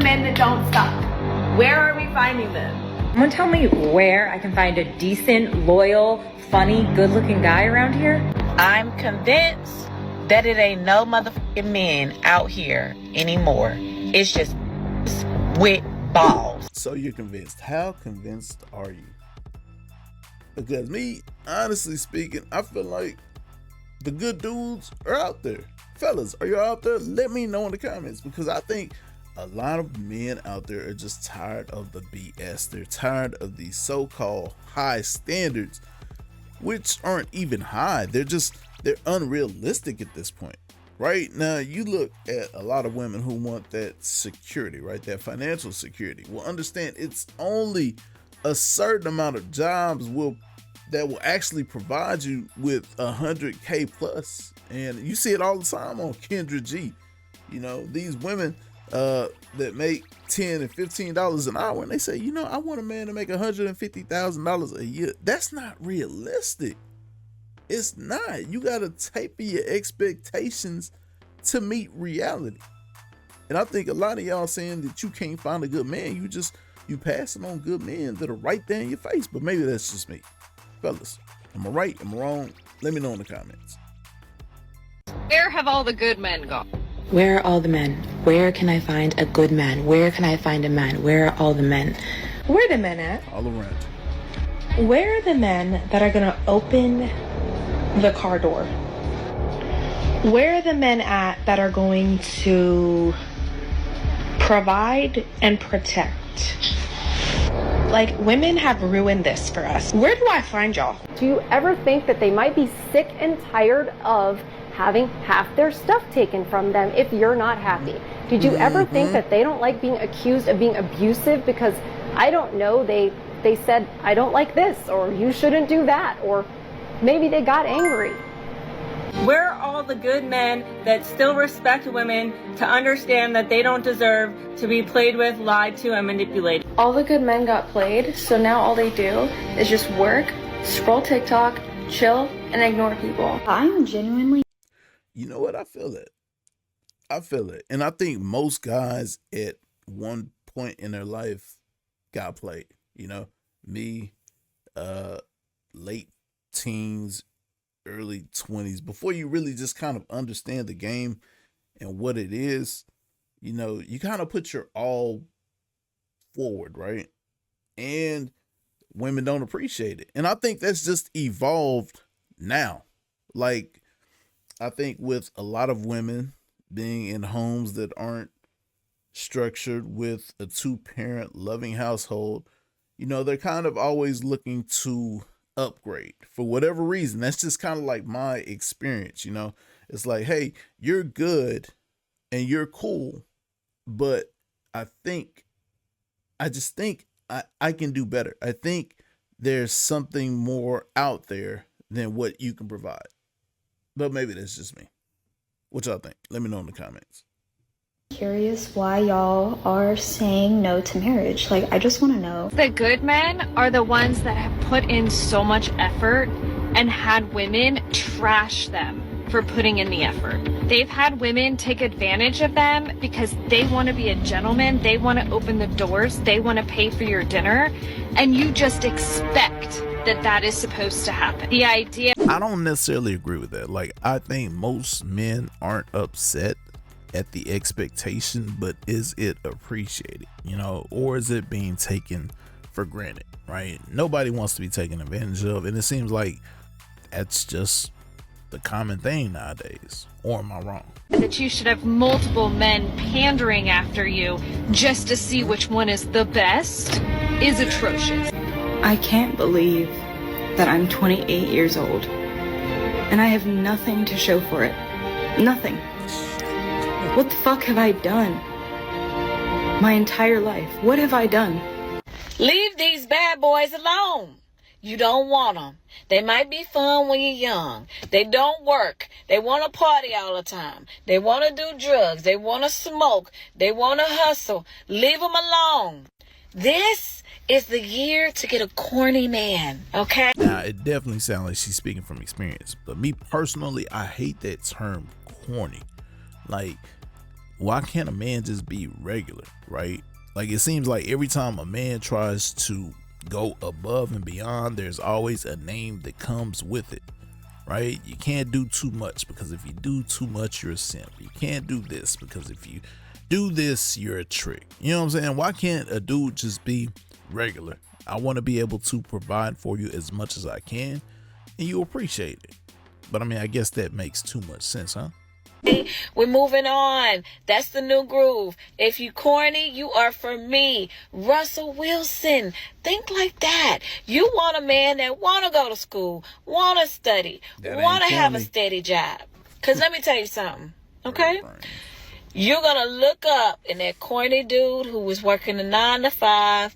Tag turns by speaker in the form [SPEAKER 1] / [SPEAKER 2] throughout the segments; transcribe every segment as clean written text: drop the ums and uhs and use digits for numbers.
[SPEAKER 1] men that don't stop. Where are we finding them?
[SPEAKER 2] Someone tell me where I can find a decent, loyal, funny, good-looking guy around here?
[SPEAKER 3] I'm convinced that it ain't no motherfucking men out here anymore. It's just with balls.
[SPEAKER 4] So you're convinced. How convinced are you? Because me, honestly speaking, I feel like the good dudes are out there. Fellas, are you out there? Let me know in the comments, because I think a lot of men out there are just tired of the BS. They're tired of these so-called high standards, which aren't even high. They're unrealistic at this point. Right now, you look at a lot of women who want that security, right? That financial security. Well, understand it's only a certain amount of jobs that will actually provide you with 100K plus. And you see it all the time on Kendra G. You know, these women that make $10 and $15 an hour, and they say, you know, I want a man to make $150,000 a year. That's not realistic. It's not. You got to taper your expectations to meet reality. And I think a lot of y'all saying that you can't find a good man, you passing on good men that are right there in your face. But maybe that's just me. Fellas, am I right? Am I wrong? Let me know in the comments.
[SPEAKER 5] Where have all the good men gone?
[SPEAKER 2] Where are all the men? Where can I find a good man? Where can I find a man? Where are all the men? Where are the men at?
[SPEAKER 4] All around.
[SPEAKER 2] Where are the men that are gonna open the car door? Where are the men at that are going to provide and protect? Like, women have ruined this for us. Where do I find y'all?
[SPEAKER 6] Do you ever think that they might be sick and tired of having half their stuff taken from them if you're not happy? Did you ever think that they don't like being accused of being abusive because, I don't know, they said, I don't like this, or you shouldn't do that, or maybe they got angry?
[SPEAKER 1] Where are all the good men that still respect women to understand that they don't deserve to be played with, lied to, and manipulated?
[SPEAKER 7] All the good men got played, so now all they do is just work, scroll TikTok, chill, and ignore people.
[SPEAKER 8] I'm genuinely...
[SPEAKER 4] You know what? I feel it. And I think most guys at one point in their life got played. You know, me, late teens, early 20s, before you really just kind of understand the game and what it is, you know, you kind of put your all forward, right? And women don't appreciate it. And I think that's just evolved now. Like, I think with a lot of women being in homes that aren't structured with a two-parent loving household, you know, they're kind of always looking to upgrade for whatever reason. That's just kind of like my experience, you know. It's like, hey, you're good and you're cool, but I just think I can do better. I think there's something more out there than what you can provide. But maybe that's just me. What y'all think? Let me know in the comments.
[SPEAKER 8] Curious why y'all are saying no to marriage. Like, I just want to know.
[SPEAKER 5] The good men are the ones that have put in so much effort and had women trash them for putting in the effort. They've had women take advantage of them because they want to be a gentleman, they want to open the doors, they want to pay for your dinner, and you just expect that is supposed to happen. The idea...
[SPEAKER 4] I don't necessarily agree with that. Like, I think most men aren't upset at the expectation, but is it appreciated, you know, or is it being taken for granted, right? Nobody wants to be taken advantage of, and it seems like that's just the common thing nowadays. Or am I wrong?
[SPEAKER 5] That you should have multiple men pandering after you just to see which one is the best is atrocious.
[SPEAKER 9] I can't believe that I'm 28 years old and I have nothing to show for it. Nothing. What the fuck have I done? My entire life. What have I done?
[SPEAKER 3] Leave these bad boys alone. You don't want them. They might be fun when you're young. They don't work. They want to party all the time. They want to do drugs. They want to smoke. They want to hustle. Leave them alone. This is the year to get a corny man, okay?
[SPEAKER 4] Now, it definitely sounds like she's speaking from experience. But me personally, I hate that term corny. Like, why can't a man just be regular, right? Like, it seems like every time a man tries to go above and beyond, there's always a name that comes with it, right? You can't do too much, because if you do too much, you're a simp. You can't do this, because if you do this, you're a trick. You know what I'm saying? Why can't a dude just be regular? I want to be able to provide for you as much as I can, and you appreciate it. But I mean, I guess that makes too much sense, huh?
[SPEAKER 3] We're moving on. That's the new groove. If you corny, you are for me. Russell Wilson. Think like that. You want a man that want to go to school, want to study, want to have a steady job. Because let me tell you something, okay? You're going to look up in that corny dude who was working a 9 to 5,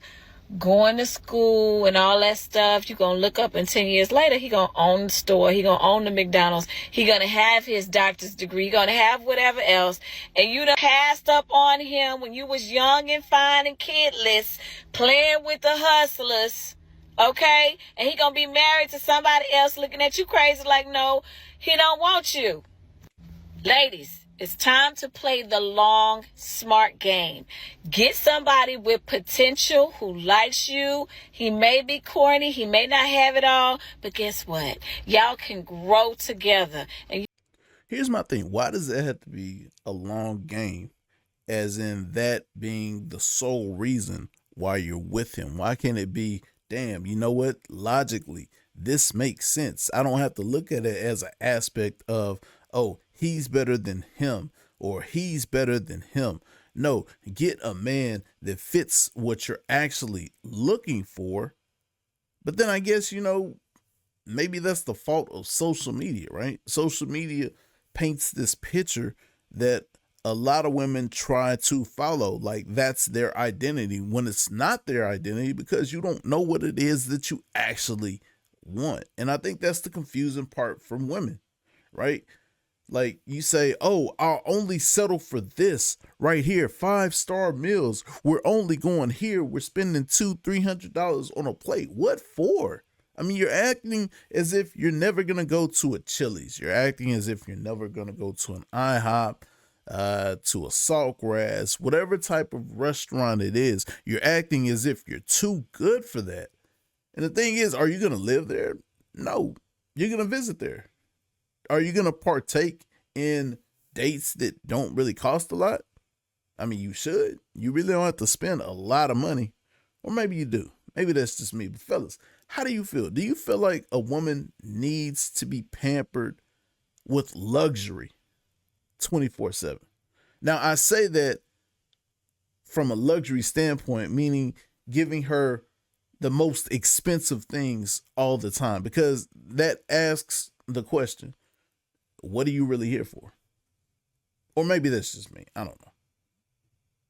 [SPEAKER 3] going to school and all that stuff. You're going to look up, and 10 years later, he going to own the store. He going to own the McDonald's. He going to have his doctor's degree. He going to have whatever else. And you done passed up on him when you was young and fine and kidless, playing with the hustlers. Okay? And he going to be married to somebody else looking at you crazy like, no, he don't want you. Ladies, it's time to play the long, smart game. Get somebody with potential who likes you. He may be corny. He may not have it all. But guess what? Y'all can grow together. And
[SPEAKER 4] here's my thing. Why does it have to be a long game? As in that being the sole reason why you're with him? Why can't it be, damn, you know what? Logically, this makes sense. I don't have to look at it as an aspect of, oh, he's better than him, or he's better than him. No, get a man that fits what you're actually looking for. But then I guess, you know, maybe that's the fault of social media, right? Social media paints this picture that a lot of women try to follow, like that's their identity, when it's not their identity, because you don't know what it is that you actually want. And I think that's the confusing part from women, right? Like you say, oh, I'll only settle for this right here. 5-star meals. We're only going here. We're spending $200-$300 on a plate. What for? I mean, you're acting as if you're never going to go to a Chili's. You're acting as if you're never going to go to an IHOP, to a Saltgrass, whatever type of restaurant it is. You're acting as if you're too good for that. And the thing is, are you going to live there? No, you're going to visit there. Are you going to partake in dates that don't really cost a lot? I mean, you should. You really don't have to spend a lot of money. Or maybe you do. Maybe that's just me. But fellas, how do you feel? Do you feel like a woman needs to be pampered with luxury 24/7? Now, I say that from a luxury standpoint, meaning giving her the most expensive things all the time, because that asks the question, what are you really here for? Or maybe that's just me. I don't know.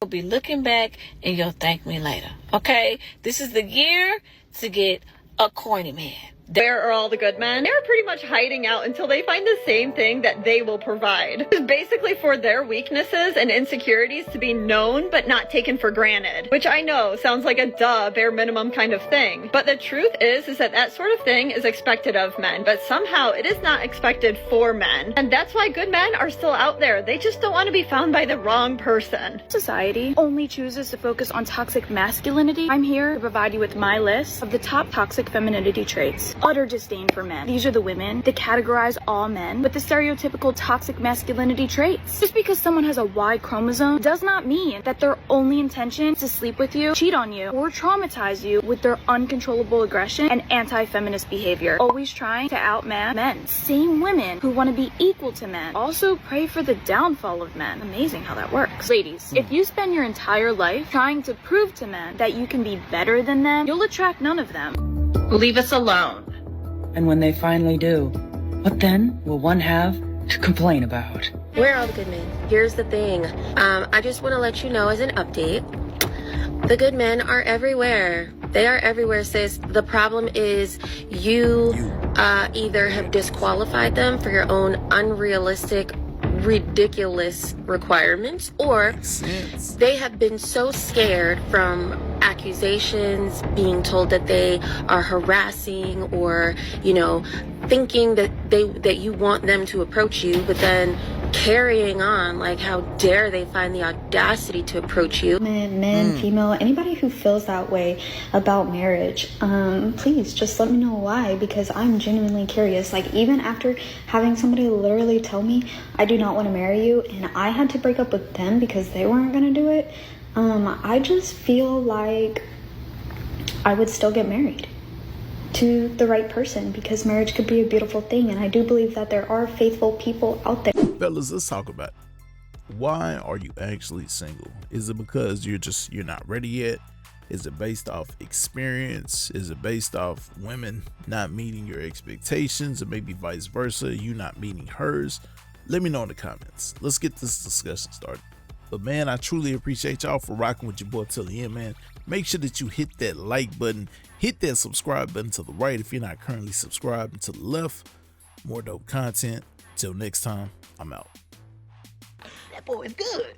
[SPEAKER 3] you'll be looking back and you'll thank me later. Okay? This is the year to get a corny man.
[SPEAKER 1] Where are all the good men? They're pretty much hiding out until they find the same thing that they will provide. It's basically for their weaknesses and insecurities to be known but not taken for granted. Which I know sounds like a bare minimum kind of thing. But the truth is that that sort of thing is expected of men. But somehow it is not expected for men. And that's why good men are still out there. They just don't want to be found by the wrong person.
[SPEAKER 8] Society only chooses to focus on toxic masculinity. I'm here to provide you with my list of the top toxic femininity traits. Utter disdain for men. These are the women that categorize all men with the stereotypical toxic masculinity traits. Just because someone has a Y chromosome does not mean that their only intention is to sleep with you, cheat on you, or traumatize you with their uncontrollable aggression and anti-feminist behavior. Always trying to outman men. Same women who want to be equal to men also pray for the downfall of men. Amazing how that works. Ladies, if you spend your entire life trying to prove to men that you can be better than them, you'll attract none of them.
[SPEAKER 1] Leave us alone.
[SPEAKER 10] And when they finally do, what then will one have to complain about?
[SPEAKER 11] Where are all the good men? Here's the thing. I just want to let you know as an update, the good men are everywhere. They are everywhere, sis. The problem is you either have disqualified them for your own unrealistic, ridiculous requirements, or they have been so scared from accusations, being told that they are harassing, or thinking that you want them to approach you, but then carrying on. Like, how dare they find the audacity to approach you?
[SPEAKER 12] Men, female, anybody who feels that way about marriage, please just let me know why, because I'm genuinely curious. Like, even after having somebody literally tell me I do not want to marry you, and I had to break up with them because they weren't going to do it, I just feel like I would still get married to the right person, because marriage could be a beautiful thing, and I do believe that there are faithful people out there.
[SPEAKER 4] Fellas, let's talk about it. Why are you actually single? Is it because you're not ready yet? Is it based off experience? Is it based off women not meeting your expectations, or maybe vice versa, you not meeting hers? Let me know in the comments. Let's get this discussion started. But man, I truly appreciate y'all for rocking with your boy till the end, man. Make sure that you hit that like button, hit that subscribe button to the right if you're not currently subscribed, and to the left, more dope content. Till next time, I'm out.
[SPEAKER 13] That boy is good.